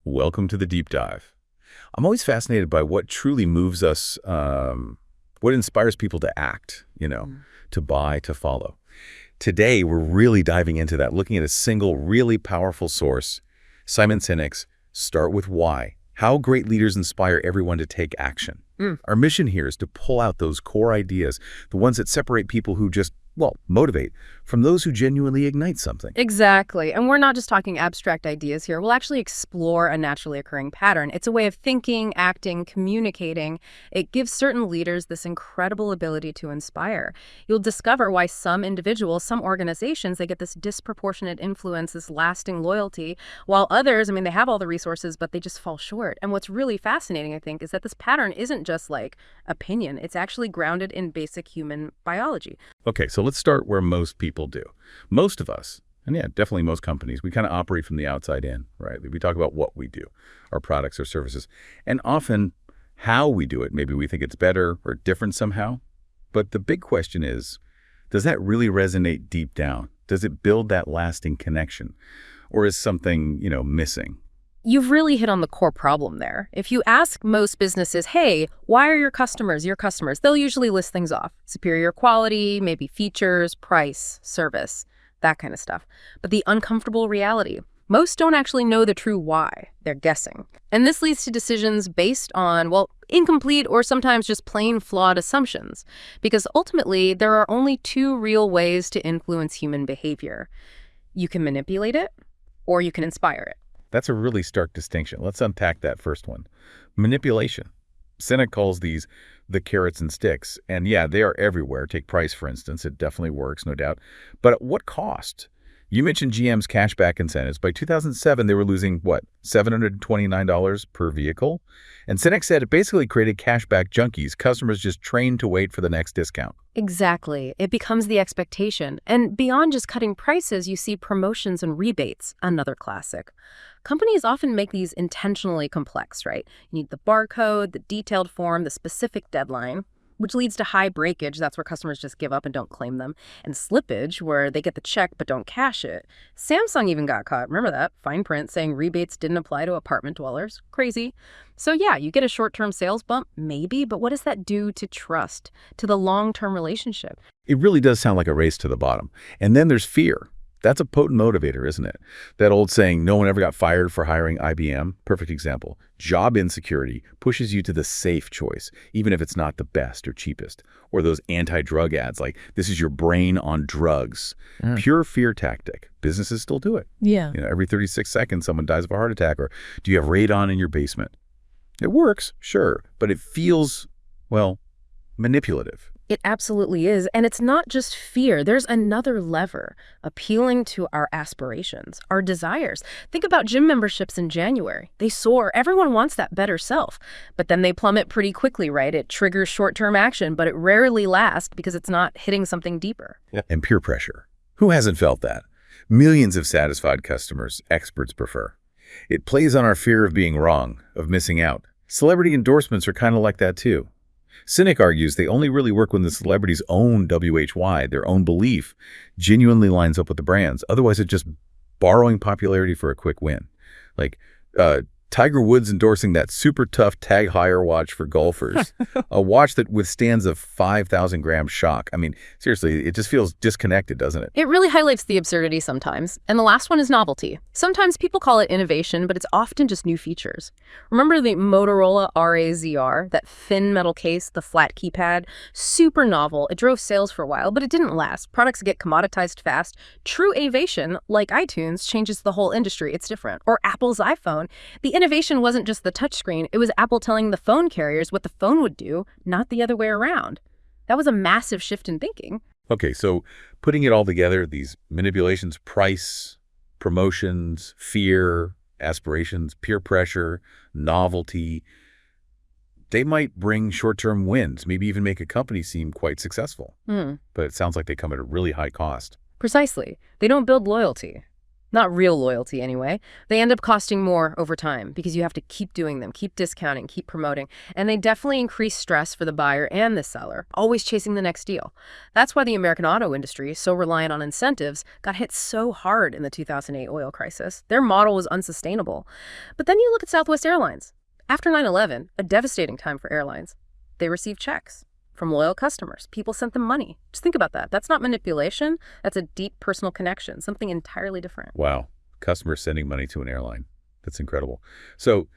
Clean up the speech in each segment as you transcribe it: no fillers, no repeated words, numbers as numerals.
Welcome to the deep dive. I'm always fascinated by what truly moves us, what inspires people to act, to buy, to follow. Today, we're really diving into that, looking at a single really powerful source, Simon Sinek's Start With Why, how great leaders inspire everyone to take action. Our mission here is to pull out those core ideas, the ones that separate people who just, motivate, from those who genuinely ignite something. Exactly. And we're not just talking abstract ideas here. We'll actually explore a naturally occurring pattern. It's a way of thinking, acting, communicating. It gives certain leaders this incredible ability to inspire. You'll discover why some individuals, some organizations, they get this disproportionate influence, this lasting loyalty, while others, they have all the resources, but they just fall short. And what's really fascinating, I think, is that this pattern isn't just like opinion. It's actually grounded in basic human biology. Okay, so let's start where most people do. Most of us, and yeah, definitely most companies, we kind of operate from the outside in, right? We talk about what we do, our products or services, and often how we do it. Maybe we think it's better or different somehow. But the big question is, does that really resonate deep down? Does it build that lasting connection? Or is something, missing? You've really hit on the core problem there. If you ask most businesses, hey, why are your customers your customers? They'll usually list things off. Superior quality, maybe features, price, service, that kind of stuff. But the uncomfortable reality, most don't actually know the true why. They're guessing. And this leads to decisions based on, incomplete or sometimes just plain flawed assumptions. Because ultimately, there are only two real ways to influence human behavior. You can manipulate it, or you can inspire it. That's a really stark distinction. Let's unpack that first one. Manipulation. Sinek calls these the carrots and sticks. And yeah, they are everywhere. Take price, for instance. It definitely works, no doubt. But at what cost? You mentioned GM's cashback incentives. By 2007, they were losing, $729 per vehicle? And Sinek said it basically created cashback junkies, customers just trained to wait for the next discount. Exactly. It becomes the expectation. And beyond just cutting prices, you see promotions and rebates, another classic. Companies often make these intentionally complex, right? You need the barcode, the detailed form, the specific deadline, which leads to high breakage. That's where customers just give up and don't claim them. And slippage, where they get the check but don't cash it. Samsung even got caught. Remember that? Fine print saying rebates didn't apply to apartment dwellers. Crazy. So yeah, you get a short-term sales bump, maybe, but what does that do to trust, to the long-term relationship? It really does sound like a race to the bottom. And then there's fear. That's a potent motivator, isn't it? That old saying, no one ever got fired for hiring IBM. Perfect example. Job insecurity pushes you to the safe choice, even if it's not the best or cheapest. Or those anti-drug ads like, this is your brain on drugs. Pure fear tactic. Businesses still do it. Yeah. Every 36 seconds, someone dies of a heart attack. Or do you have radon in your basement? It works, sure, but it feels, manipulative. It absolutely is. And it's not just fear. There's another lever, appealing to our aspirations, our desires. Think about gym memberships in January. They soar. Everyone wants that better self. But then they plummet pretty quickly, right? It triggers short-term action, but it rarely lasts because it's not hitting something deeper. Yeah. And peer pressure. Who hasn't felt that? Millions of satisfied customers, experts prefer. It plays on our fear of being wrong, of missing out. Celebrity endorsements are kind of like that too. Sinek argues they only really work when the celebrity's own WHY, their own belief, genuinely lines up with the brand's. Otherwise, it's just borrowing popularity for a quick win. Like Tiger Woods endorsing that super tough tag heuer watch for golfers, a watch that withstands a 5,000-gram shock. Seriously, it just feels disconnected, doesn't it? It really highlights the absurdity sometimes. And the last one is novelty. Sometimes people call it innovation, but it's often just new features. Remember the Motorola RAZR, that thin metal case, the flat keypad? Super novel. It drove sales for a while, but it didn't last. Products get commoditized fast. True innovation, like iTunes, changes the whole industry. It's different. Or Apple's iPhone. The innovation wasn't just the touchscreen. It was Apple telling the phone carriers what the phone would do, not the other way around. That was a massive shift in thinking. Okay, so putting it all together, these manipulations, price, promotions, fear, aspirations, peer pressure, novelty, they might bring short-term wins, maybe even make a company seem quite successful. But it sounds like they come at a really high cost. Precisely. They don't build loyalty. Not real loyalty, anyway. They end up costing more over time because you have to keep doing them, keep discounting, keep promoting. And they definitely increase stress for the buyer and the seller, always chasing the next deal. That's why the American auto industry, so reliant on incentives, got hit so hard in the 2008 oil crisis. Their model was unsustainable. But then you look at Southwest Airlines. After 9/11, a devastating time for airlines, they received checks from loyal customers. People sent them money. Just think about that. That's not manipulation. That's a deep personal connection, something entirely different. Wow. Customers sending money to an airline. That's incredible. So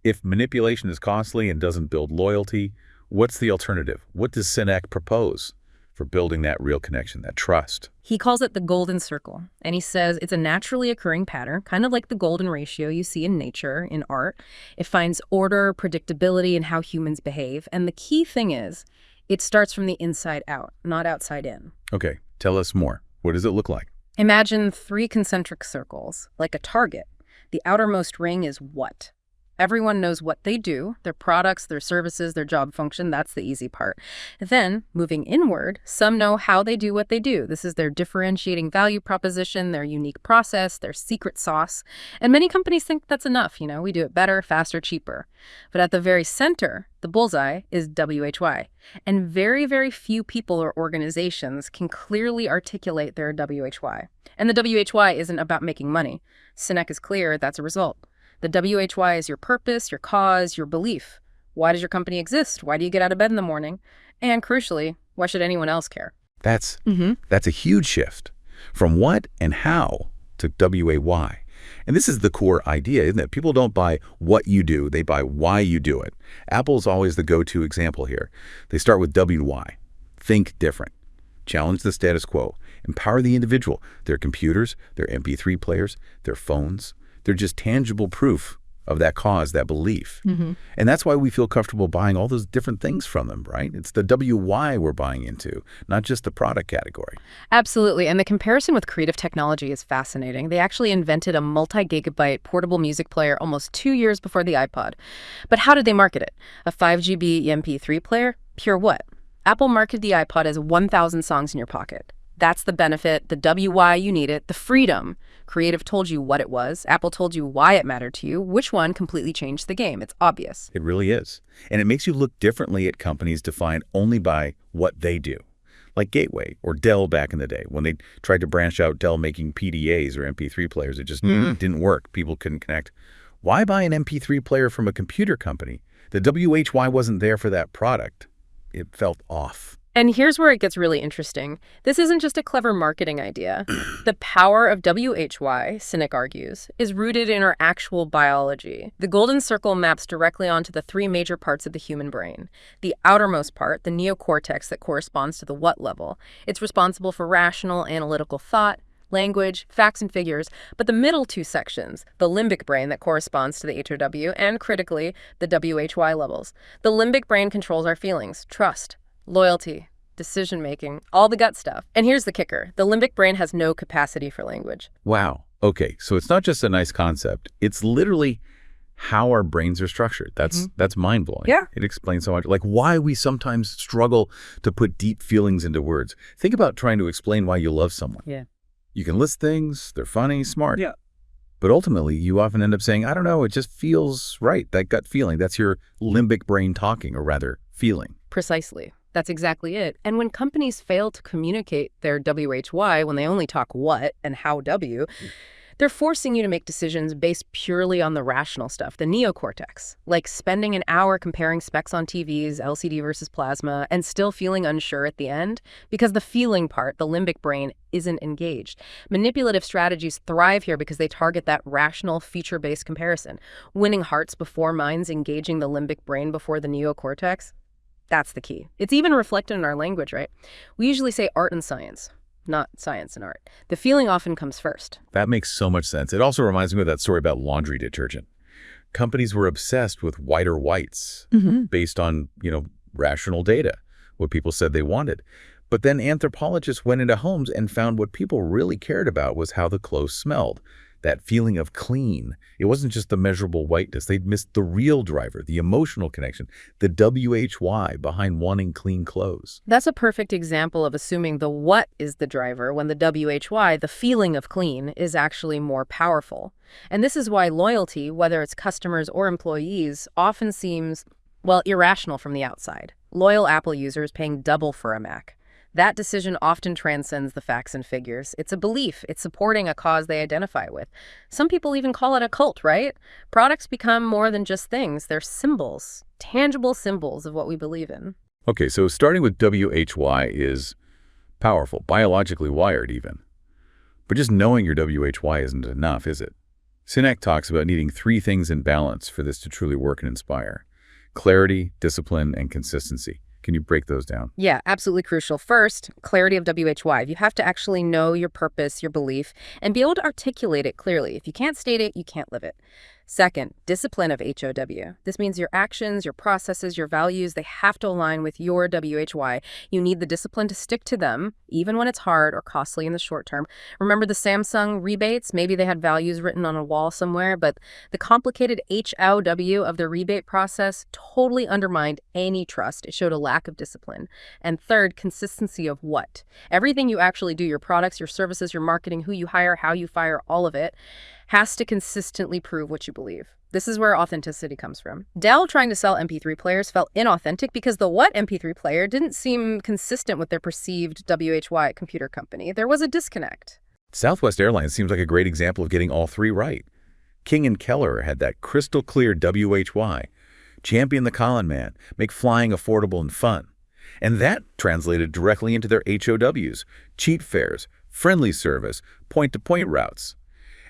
if manipulation is costly and doesn't build loyalty, what's the alternative? What does Sinek propose for building that real connection, that trust? He calls it the golden circle, and he says it's a naturally occurring pattern, kind of like the golden ratio you see in nature, in art. It finds order, predictability in how humans behave, and the key thing is, it starts from the inside out, not outside in. Okay, tell us more. What does it look like? Imagine 3 concentric circles, like a target. The outermost ring is what? Everyone knows what they do, their products, their services, their job function. That's the easy part. Then, moving inward, some know how they do what they do. This is their differentiating value proposition, their unique process, their secret sauce. And many companies think that's enough. We do it better, faster, cheaper. But at the very center, the bullseye is WHY. And very, very few people or organizations can clearly articulate their WHY. And the WHY isn't about making money. Sinek is clear that's a result. The WHY is your purpose, your cause, your belief. Why does your company exist? Why do you get out of bed in the morning? And crucially, why should anyone else care? That's a huge shift from what and how to WAY. And this is the core idea, isn't it? People don't buy what you do, they buy why you do it. Apple's always the go-to example here. They start with WY. Think different. Challenge the status quo. Empower the individual. Their computers, their MP3 players, their phones. They're just tangible proof of that cause, that belief. And that's why we feel comfortable buying all those different things from them, right? It's the WY we're buying into, not just the product category. Absolutely. And the comparison with creative technology is fascinating. They actually invented a multi-gigabyte portable music player almost 2 years before the iPod. But how did they market it? A 5 GB MP3 player? Pure what? Apple marketed the iPod as 1,000 songs in your pocket. That's the benefit, the WY you need it, the freedom. Creative told you what it was. Apple told you why it mattered to you. Which one completely changed the game? It's obvious. It really is. And it makes you look differently at companies defined only by what they do. Like Gateway or Dell back in the day. When they tried to branch out Dell making PDAs or MP3 players, it just didn't work. People couldn't connect. Why buy an MP3 player from a computer company? The WHY wasn't there for that product. It felt off. And here's where it gets really interesting. This isn't just a clever marketing idea. The power of WHY, Sinek argues, is rooted in our actual biology. The golden circle maps directly onto the 3 major parts of the human brain. The outermost part, the neocortex that corresponds to the what level. It's responsible for rational, analytical thought, language, facts and figures, but the middle 2 sections, the limbic brain that corresponds to the HRW, and critically, the WHY levels. The limbic brain controls our feelings, trust, loyalty, decision-making, all the gut stuff. And here's the kicker. The limbic brain has no capacity for language. Wow. Okay, so it's not just a nice concept. It's literally how our brains are structured. That's mind-blowing. Yeah. It explains so much. Like why we sometimes struggle to put deep feelings into words. Think about trying to explain why you love someone. Yeah. You can list things, they're funny, smart. Yeah. But ultimately, you often end up saying, I don't know, it just feels right, that gut feeling. That's your limbic brain talking, or rather, feeling. Precisely. That's exactly it. And when companies fail to communicate their WHY when they only talk what and how W, they're forcing you to make decisions based purely on the rational stuff, the neocortex, like spending an hour comparing specs on TVs, LCD versus plasma, and still feeling unsure at the end because the feeling part, the limbic brain, isn't engaged. Manipulative strategies thrive here because they target that rational, feature-based comparison. Winning hearts before minds, engaging the limbic brain before the neocortex. That's the key. It's even reflected in our language, right? We usually say art and science, not science and art. The feeling often comes first. That makes so much sense. It also reminds me of that story about laundry detergent. Companies were obsessed with whiter whites based on, rational data, what people said they wanted. But then anthropologists went into homes and found what people really cared about was how the clothes smelled. That feeling of clean. It wasn't just the measurable whiteness. They'd missed the real driver, the emotional connection, the WHY behind wanting clean clothes. That's a perfect example of assuming the what is the driver when the WHY, the feeling of clean, is actually more powerful. And this is why loyalty, whether it's customers or employees, often seems, well, irrational from the outside. Loyal Apple users paying double for a Mac. That decision often transcends the facts and figures. It's a belief. It's supporting a cause they identify with. Some people even call it a cult, right? Products become more than just things. They're symbols, tangible symbols of what we believe in. Okay, so starting with WHY is powerful, biologically wired even. But just knowing your WHY isn't enough, is it? Sinek talks about needing 3 things in balance for this to truly work and inspire: clarity, discipline, and consistency. Can you break those down? Yeah, absolutely crucial. First, clarity of WHY. You have to actually know your purpose, your belief, and be able to articulate it clearly. If you can't state it, you can't live it. Second, discipline of HOW. This means your actions, your processes, your values, they have to align with your WHY. You need the discipline to stick to them, even when it's hard or costly in the short term. Remember the Samsung rebates? Maybe they had values written on a wall somewhere, but the complicated HOW of the rebate process totally undermined any trust. It showed a lack of discipline. And third, consistency of what? Everything you actually do, your products, your services, your marketing, who you hire, how you fire, all of it, has to consistently prove what you believe. This is where authenticity comes from. Dell trying to sell MP3 players felt inauthentic because the what MP3 player didn't seem consistent with their perceived WHY computer company. There was a disconnect. Southwest Airlines seems like a great example of getting all 3 right. King and Keller had that crystal clear WHY. Champion the Colin Man, make flying affordable and fun. And that translated directly into their HOWs: cheap fares, friendly service, point-to-point routes.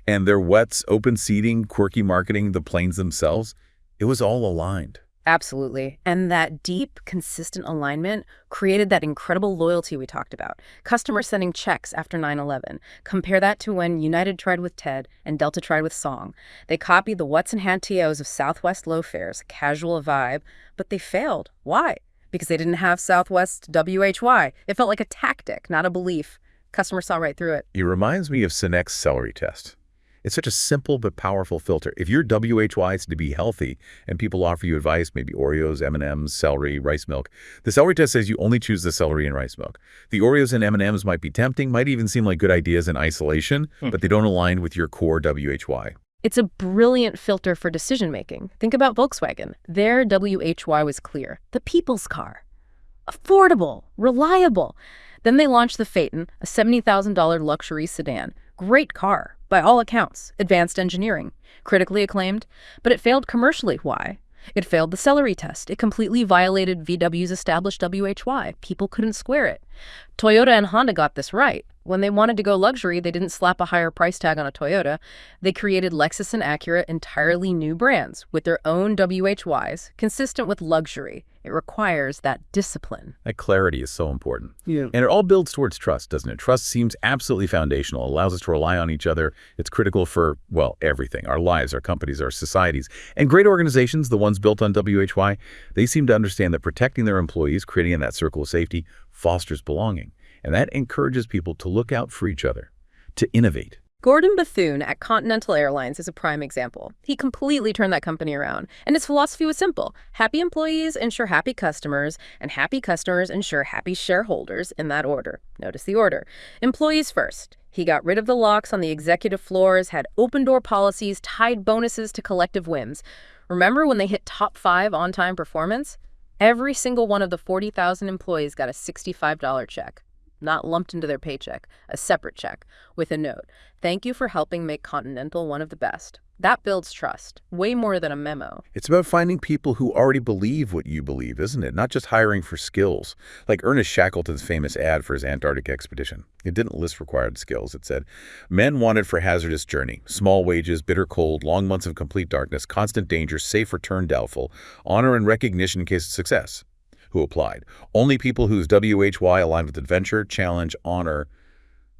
And their what's, open seating, quirky marketing, the planes themselves, it was all aligned. Absolutely. And that deep, consistent alignment created that incredible loyalty we talked about. Customers sending checks after 9/11. Compare that to when United tried with TED and Delta tried with Song. They copied the what's and hand TOs of Southwest low fares, casual vibe, but they failed. Why? Because they didn't have Southwest WHY. It felt like a tactic, not a belief. Customers saw right through it. It reminds me of Sinek's celery test. It's such a simple but powerful filter. If your WHY is to be healthy and people offer you advice, maybe Oreos, M&Ms, celery, rice milk, the celery test says you only choose the celery and rice milk. The Oreos and M&Ms might be tempting, might even seem like good ideas in isolation, but they don't align with your core WHY. It's a brilliant filter for decision-making. Think about Volkswagen. Their WHY was clear. The people's car. Affordable. Reliable. Then they launched the Phaeton, a $70,000 luxury sedan. Great car, by all accounts. Advanced engineering. Critically acclaimed. But it failed commercially. Why? It failed the celery test. It completely violated VW's established WHY. People couldn't square it. Toyota and Honda got this right. When they wanted to go luxury, they didn't slap a higher price tag on a Toyota. They created Lexus and Acura, entirely new brands, with their own WHYs, consistent with luxury. It requires that discipline. That clarity is so important. Yeah. And it all builds towards trust, doesn't it? Trust seems absolutely foundational. It allows us to rely on each other. It's critical for, well, everything. Our lives, our companies, our societies. And great organizations, the ones built on WHY, they seem to understand that protecting their employees, creating that circle of safety, fosters belonging. And that encourages people to look out for each other, to innovate. Gordon Bethune at Continental Airlines is a prime example. He completely turned that company around. And his philosophy was simple. Happy employees ensure happy customers, and happy customers ensure happy shareholders, in that order. Notice the order. Employees first. He got rid of the locks on the executive floors, had open-door policies, tied bonuses to collective whims. Remember when they hit top 5 on-time performance? Every single one of the 40,000 employees got a $65 check. Not lumped into their paycheck, a separate check, with a note. Thank you for helping make Continental one of the best. That builds trust, way more than a memo. It's about finding people who already believe what you believe, isn't it? Not just hiring for skills. Like Ernest Shackleton's famous ad for his Antarctic expedition. It didn't list required skills. It said, men wanted for hazardous journey, small wages, bitter cold, long months of complete darkness, constant danger, safe return doubtful, honor and recognition in case of success. Who applied? Only people whose WHY aligned with adventure, challenge, honor,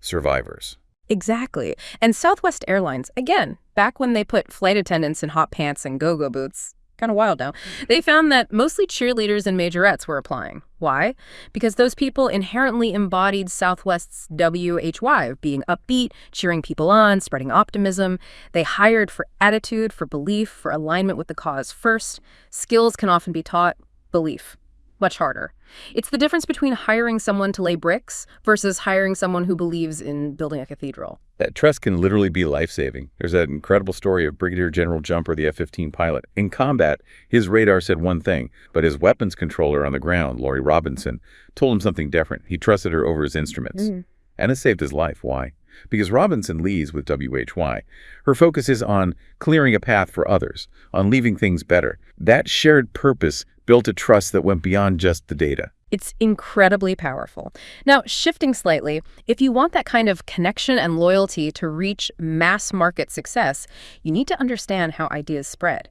survivors. Exactly. And Southwest Airlines, again, back when they put flight attendants in hot pants and go-go boots, kind of wild now. They found that mostly cheerleaders and majorettes were applying. Why? Because those people inherently embodied Southwest's WHY of being upbeat, cheering people on, spreading optimism. They hired for attitude, for belief, for alignment with the cause first. Skills can often be taught. Belief, much harder. It's the difference between hiring someone to lay bricks versus hiring someone who believes in building a cathedral. That trust can literally be life-saving. There's that incredible story of Brigadier General Jumper, the F-15 pilot. In combat, his radar said one thing, but his weapons controller on the ground, Lori Robinson, told him something different. He trusted her over his instruments. And it saved his life. Why? Because Robinson leads with WHY. Her focus is on clearing a path for others, on leaving things better. That shared purpose built a trust that went beyond just the data. It's incredibly powerful. Now, shifting slightly, if you want that kind of connection and loyalty to reach mass market success, you need to understand how ideas spread.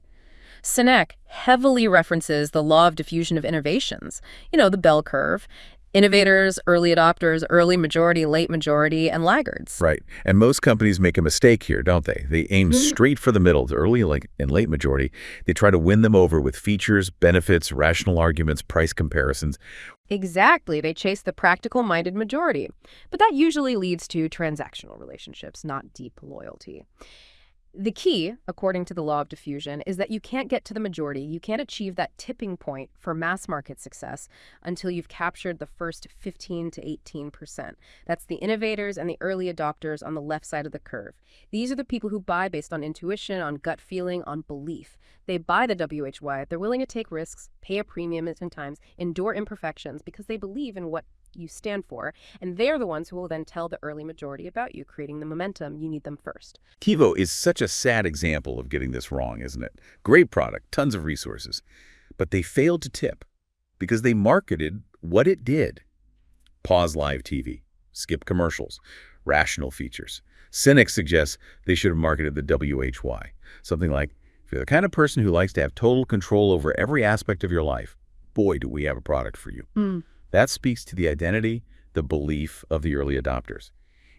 Sinek heavily references the law of diffusion of innovations, the bell curve. Innovators, early adopters, early majority, late majority, and laggards. Right. And most companies make a mistake here, don't they? They aim straight for the middle, the early and late majority. They try to win them over with features, benefits, rational arguments, price comparisons. Exactly. They chase the practical-minded majority. But that usually leads to transactional relationships, not deep loyalty. The key, according to the law of diffusion, is that you can't get to the majority, you can't achieve that tipping point for mass market success until you've captured the first 15 to 18%. That's the innovators and the early adopters on the left side of the curve. These are the people who buy based on intuition, on gut feeling, on belief. They buy the WHY, they're willing to take risks, pay a premium at times, endure imperfections because they believe in what you stand for, and they're the ones who will then tell the early majority about you, creating the momentum you need them first. TiVo is such a sad example of getting this wrong, isn't it? Great product, tons of resources, but they failed to tip because they marketed what it did. Pause live TV, skip commercials, rational features. Sinek suggests they should have marketed the WHY, something like, if you're the kind of person who likes to have total control over every aspect of your life, boy, do we have a product for you. That speaks to the identity, the belief of the early adopters.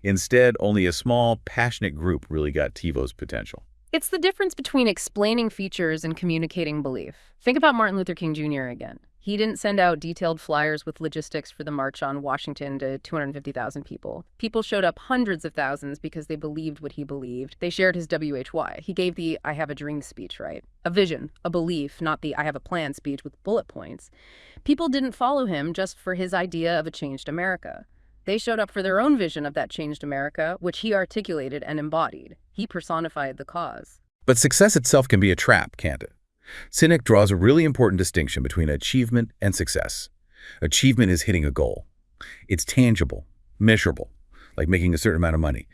Instead, only a small, passionate group really got TiVo's potential. It's the difference between explaining features and communicating belief. Think about Martin Luther King Jr. again. He didn't send out detailed flyers with logistics for the March on Washington to 250,000 people. People showed up hundreds of thousands because they believed what he believed. They shared his WHY. He gave the I have a dream speech, right? A vision, a belief, not the I have a plan speech with bullet points. People didn't follow him just for his idea of a changed America. They showed up for their own vision of that changed America, which he articulated and embodied. He personified the cause. But success itself can be a trap, can't it? Sinek draws a really important distinction between achievement and success. Achievement is hitting a goal. It's tangible, measurable, like making a certain amount of money.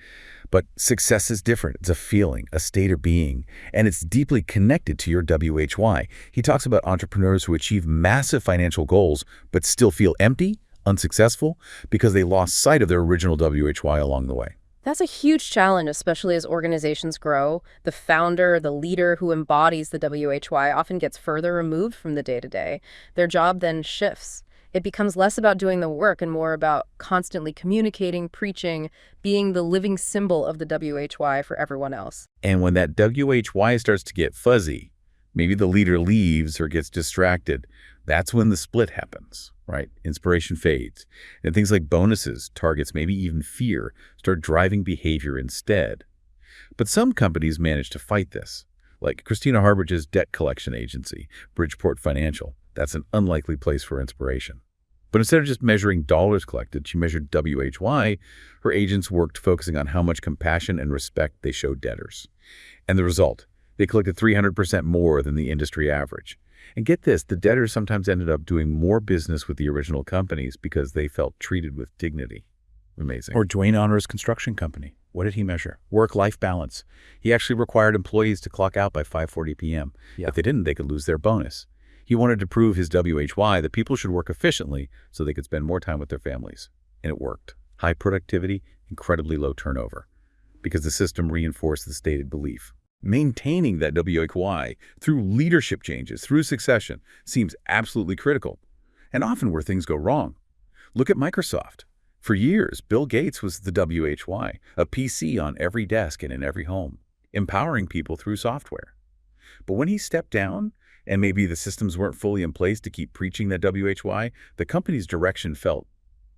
But success is different. It's a feeling, a state of being, and it's deeply connected to your WHY. He talks about entrepreneurs who achieve massive financial goals but still feel empty, unsuccessful, because they lost sight of their original WHY along the way. That's a huge challenge, especially as organizations grow. The founder, the leader who embodies the WHY often gets further removed from the day-to-day. Their job then shifts. It becomes less about doing the work and more about constantly communicating, preaching, being the living symbol of the WHY for everyone else. And when that WHY starts to get fuzzy, maybe the leader leaves or gets distracted, that's when the split happens, right? Inspiration fades. And things like bonuses, targets, maybe even fear start driving behavior instead. But some companies manage to fight this, like Christina Harbridge's debt collection agency, Bridgeport Financial. That's an unlikely place for inspiration. But instead of just measuring dollars collected, she measured WHY. Her agents worked focusing on how much compassion and respect they showed debtors. And the result, they collected 300% more than the industry average. And get this, the debtors sometimes ended up doing more business with the original companies because they felt treated with dignity. Amazing. Or Dwayne Honor's construction company. What did he measure? Work-life balance. He actually required employees to clock out by 5:40 p.m. If they didn't, they could lose their bonus. He wanted to prove his WHY that people should work efficiently so they could spend more time with their families. And it worked. High productivity, incredibly low turnover. Because the system reinforced the stated belief. Maintaining that WHY through leadership changes, through succession, seems absolutely critical, and often where things go wrong. Look at Microsoft. For years, Bill Gates was the WHY, a PC on every desk and in every home, empowering people through software. But when he stepped down, And maybe the systems weren't fully in place to keep preaching that WHY. The company's direction felt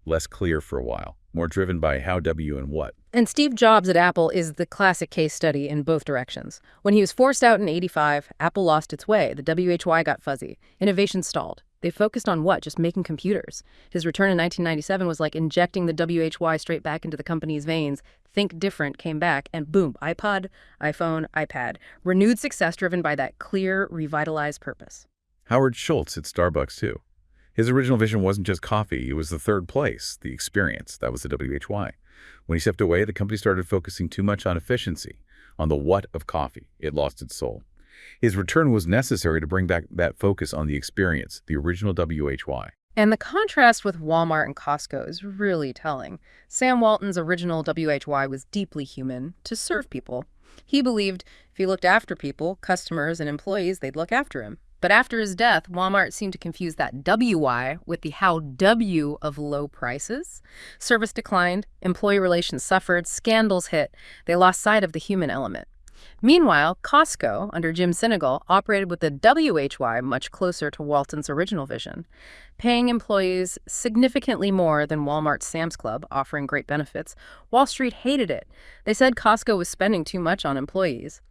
less clear for a while, more driven by how W and what. And Steve Jobs at Apple is the classic case study in both directions. When he was forced out in '85, Apple lost its way. The WHY got fuzzy. Innovation stalled. They focused on what? Just making computers. His return in 1997 was like injecting the WHY straight back into the company's veins. Think different came back, and boom, iPod, iPhone, iPad. Renewed success driven by that clear, revitalized purpose. Howard Schultz at Starbucks, too. His original vision wasn't just coffee. It was the third place, the experience. That was the WHY. When he stepped away, the company started focusing too much on efficiency, on the what of coffee. It lost its soul. His return was necessary to bring back that focus on the experience, the original WHY. And the contrast with Walmart and Costco is really telling. Sam Walton's original WHY was deeply human, to serve people. He believed if he looked after people, customers and employees, they'd look after him. But after his death, Walmart seemed to confuse that WY with the how W of low prices. Service declined, employee relations suffered, scandals hit. They lost sight of the human element. Meanwhile, Costco, under Jim Sinek, operated with the WHY much closer to Walton's original vision, paying employees significantly more than Walmart's Sam's Club, offering great benefits. Wall Street hated it. They said Costco was spending too much on employees.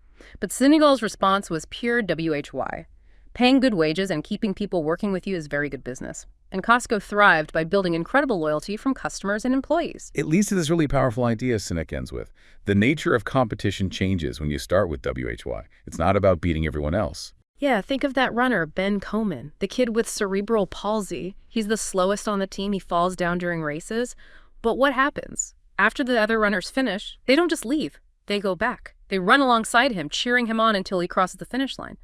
But Sinegal's response was pure WHY. Paying good wages and keeping people working with you is very good business. And Costco thrived by building incredible loyalty from customers and employees. It leads to this really powerful idea Sinek ends with. The nature of competition changes when you start with WHY. It's not about beating everyone else. Yeah, think of that runner, Ben Coman, the kid with cerebral palsy. He's the slowest on the team. He falls down during races. But what happens? After the other runners finish, they don't just leave. They go back. They run alongside him, cheering him on until he crosses the finish line.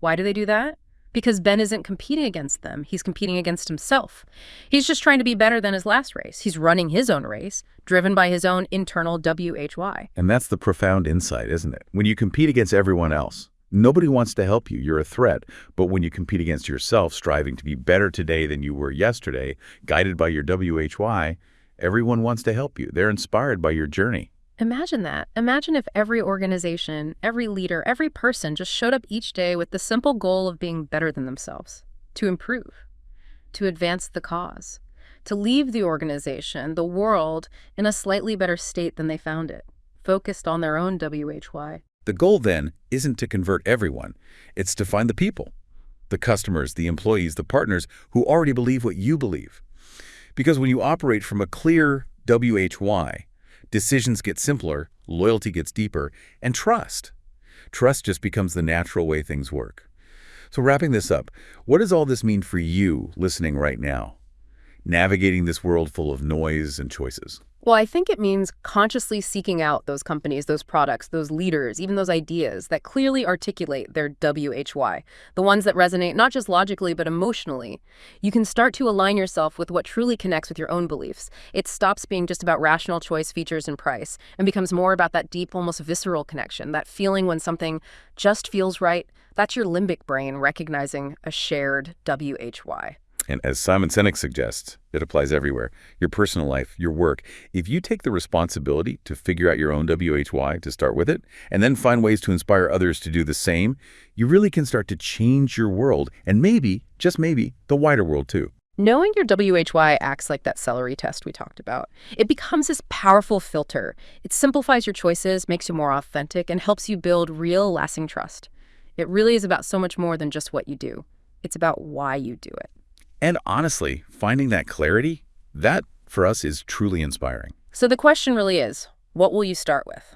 Why do they do that? Because Ben isn't competing against them. He's competing against himself. He's just trying to be better than his last race. He's running his own race, driven by his own internal WHY. And that's the profound insight, isn't it? When you compete against everyone else, nobody wants to help you. You're a threat. But when you compete against yourself, striving to be better today than you were yesterday, guided by your WHY, everyone wants to help you. They're inspired by your journey. Imagine that. Imagine if every organization, every leader, every person just showed up each day with the simple goal of being better than themselves, to improve, to advance the cause, to leave the organization, the world, in a slightly better state than they found it, focused on their own WHY. The goal, then, isn't to convert everyone. It's to find the people, the customers, the employees, the partners who already believe what you believe. Because when you operate from a clear WHY, decisions get simpler, loyalty gets deeper, and trust. Trust just becomes the natural way things work. So wrapping this up, what does all this mean for you listening right now, navigating this world full of noise and choices? Well, I think it means consciously seeking out those companies, those products, those leaders, even those ideas that clearly articulate their WHY, the ones that resonate not just logically but emotionally. You can start to align yourself with what truly connects with your own beliefs. It stops being just about rational choice, features, and price, and becomes more about that deep, almost visceral connection, that feeling when something just feels right. That's your limbic brain recognizing a shared WHY. And as Simon Sinek suggests, it applies everywhere. Your personal life, your work. If you take the responsibility to figure out your own WHY to start with it, and then find ways to inspire others to do the same, you really can start to change your world, and maybe, just maybe, the wider world too. Knowing your WHY acts like that celery test we talked about. It becomes this powerful filter. It simplifies your choices, makes you more authentic, and helps you build real, lasting trust. It really is about so much more than just what you do. It's about why you do it. And honestly, finding that clarity, that, for us, is truly inspiring. So the question really is, what will you start with?